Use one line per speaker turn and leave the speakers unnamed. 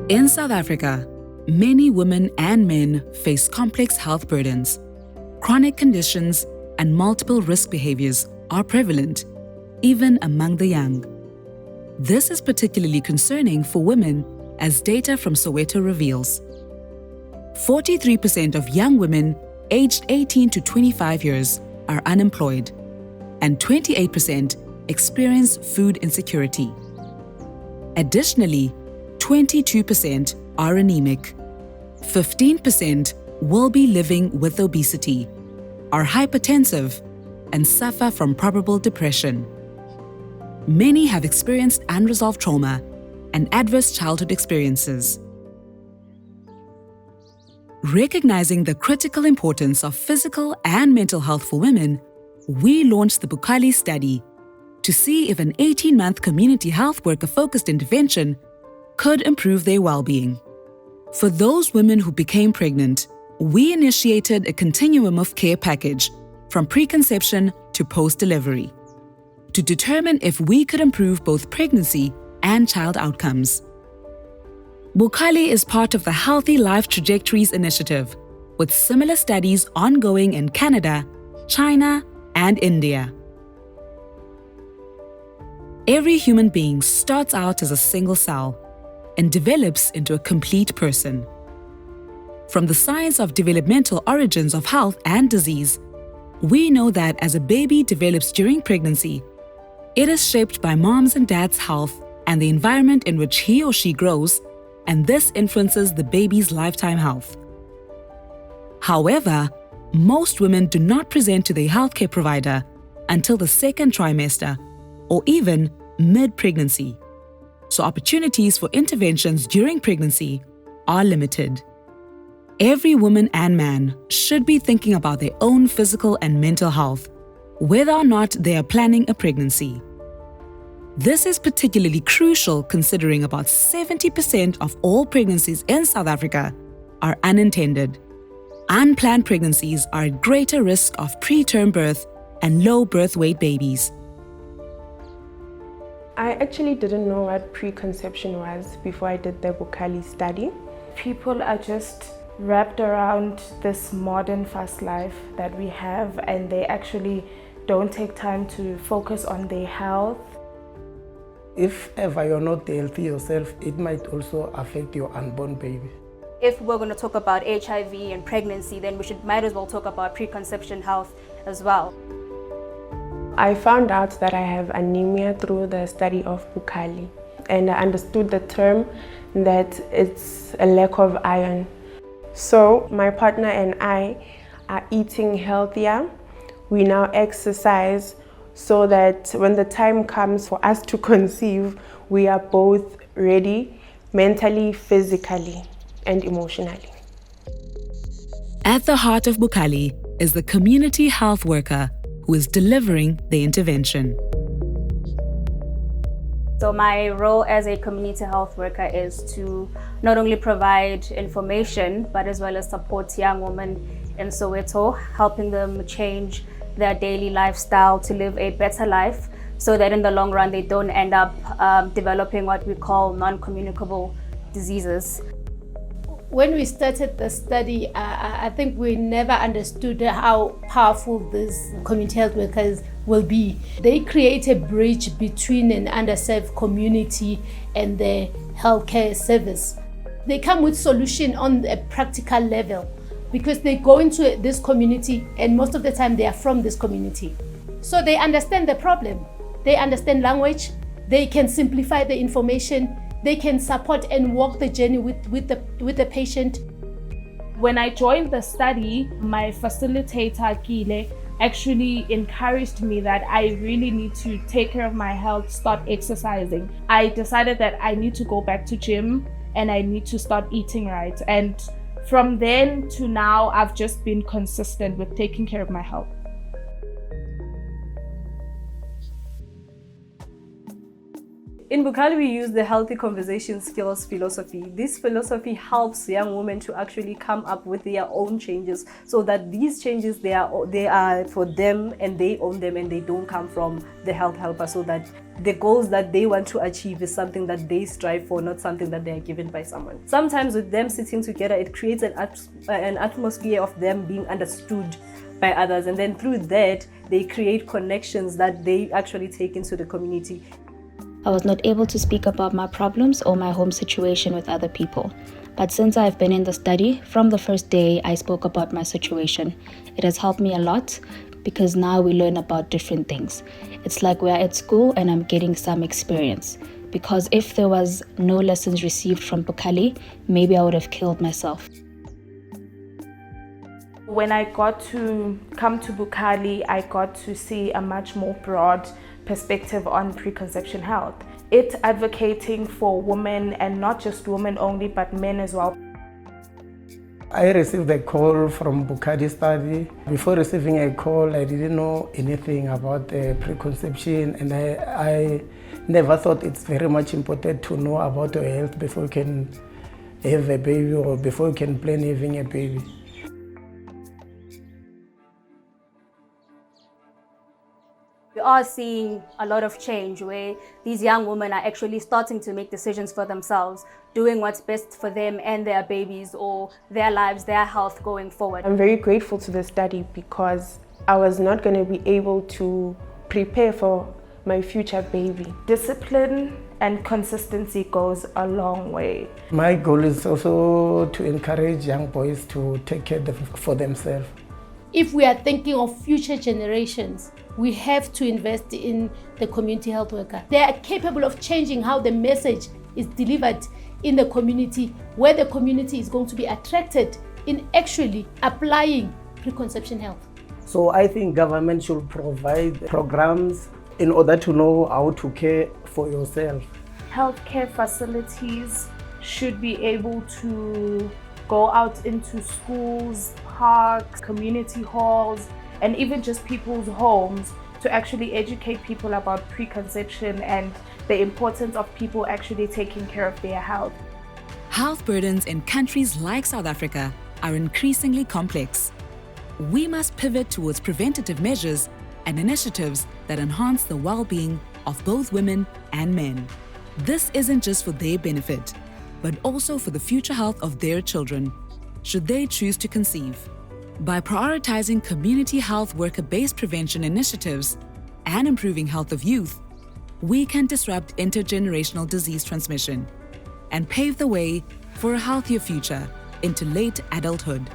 In South Africa, many women and men face complex health burdens. Chronic conditions and multiple risk behaviors are prevalent, even among the young. This is particularly concerning for women, as data from Soweto reveals. 43% of young women aged 18 to 25 years are unemployed, and 28% experience food insecurity. Additionally, 22% are anemic, 15% will be living with obesity, are hypertensive, and suffer from probable depression. Many have experienced unresolved trauma and adverse childhood experiences. Recognizing the critical importance of physical and mental health for women, we launched the Bukhali study to see if an 18-month community health worker-focused intervention could improve their well-being. For those women who became pregnant, we initiated a continuum of care package from preconception to post-delivery to determine if we could improve both pregnancy and child outcomes. Bukhali is part of the Healthy Life Trajectories Initiative, with similar studies ongoing in Canada, China, and India. Every human being starts out as a single cell and develops into a complete person. From the science of developmental origins of health and disease, we know that as a baby develops during pregnancy, it is shaped by mom's and dad's health and the environment in which he or she grows, and this influences the baby's lifetime health. However, most women do not present to their healthcare provider until the second trimester or even mid-pregnancy, so opportunities for interventions during pregnancy are limited. Every woman and man should be thinking about their own physical and mental health, whether or not they are planning a pregnancy. This is particularly crucial considering about 70% of all pregnancies in South Africa are unintended. Unplanned pregnancies are at greater risk of preterm birth and low birth weight babies.
I actually didn't know what preconception was before I did the Bukhali study. People are just wrapped around this modern fast life that we have, and they actually don't take time to focus on their health.
If ever you're not healthy yourself, it might also affect your unborn baby.
If we're going to talk about HIV and pregnancy, then might as well talk about preconception health as well.
I found out that I have anemia through the study of Bukhali, and I understood the term that it's a lack of iron. So my partner and I are eating healthier. We now exercise so that when the time comes for us to conceive, we are both ready mentally, physically, and emotionally.
At the heart of Bukhali is the community health worker who is delivering the intervention.
So my role as a community health worker is to not only provide information, but as well as support young women in Soweto, helping them change their daily lifestyle to live a better life, so that in the long run they don't end up developing what we call non-communicable diseases.
When we started the study, I think we never understood how powerful these community health workers will be. They create a bridge between an underserved community and the healthcare service. They come with solution on a practical level because they go into this community, and most of the time they are from this community. So they understand the problem, they understand language, they can simplify the information, they can support and walk the journey with the patient.
When I joined the study, my facilitator, Kile, actually encouraged me that I really need to take care of my health, start exercising. I decided that I need to go back to gym and I need to start eating right. And from then to now, I've just been consistent with taking care of my health.
In Bukhali, we use the healthy conversation skills philosophy. This philosophy helps young women to actually come up with their own changes, so that these changes, they are for them and they own them, and they don't come from the health helper, so that the goals that they want to achieve is something that they strive for, not something that they are given by someone. Sometimes with them sitting together, it creates an atmosphere of them being understood by others, and then through that, they create connections that they actually take into the community.
I was not able to speak about my problems or my home situation with other people. But since I've been in the study, from the first day I spoke about my situation. It has helped me a lot because now we learn about different things. It's like we're at school and I'm getting some experience. Because if there was no lessons received from Bukhali, maybe I would have killed myself.
When I got to come to Bukhali, I got to see a much more broad perspective on preconception health. It's advocating for women, and not just women only, but men as well.
I received a call from Bukhali study. Before receiving a call, I didn't know anything about preconception, and I never thought it's very much important to know about your health before you can have a baby or before you can plan having a baby.
We are seeing a lot of change where these young women are actually starting to make decisions for themselves, doing what's best for them and their babies or their lives, their health going forward.
I'm very grateful to the study because I was not going to be able to prepare for my future baby.
Discipline and consistency goes a long way.
My goal is also to encourage young boys to take care for themselves.
If we are thinking of future generations, we have to invest in the community health worker. They are capable of changing how the message is delivered in the community, where the community is going to be attracted in actually applying preconception health.
So I think government should provide programs in order to know how to care for yourself.
Healthcare facilities should be able to go out into schools, parks, community halls, and even just people's homes to actually educate people about preconception and the importance of people actually taking care of their health.
Health burdens in countries like South Africa are increasingly complex. We must pivot towards preventative measures and initiatives that enhance the well-being of both women and men. This isn't just for their benefit, but also for the future health of their children, should they choose to conceive. By prioritizing community health worker-based prevention initiatives and improving health of youth, we can disrupt intergenerational disease transmission and pave the way for a healthier future into late adulthood.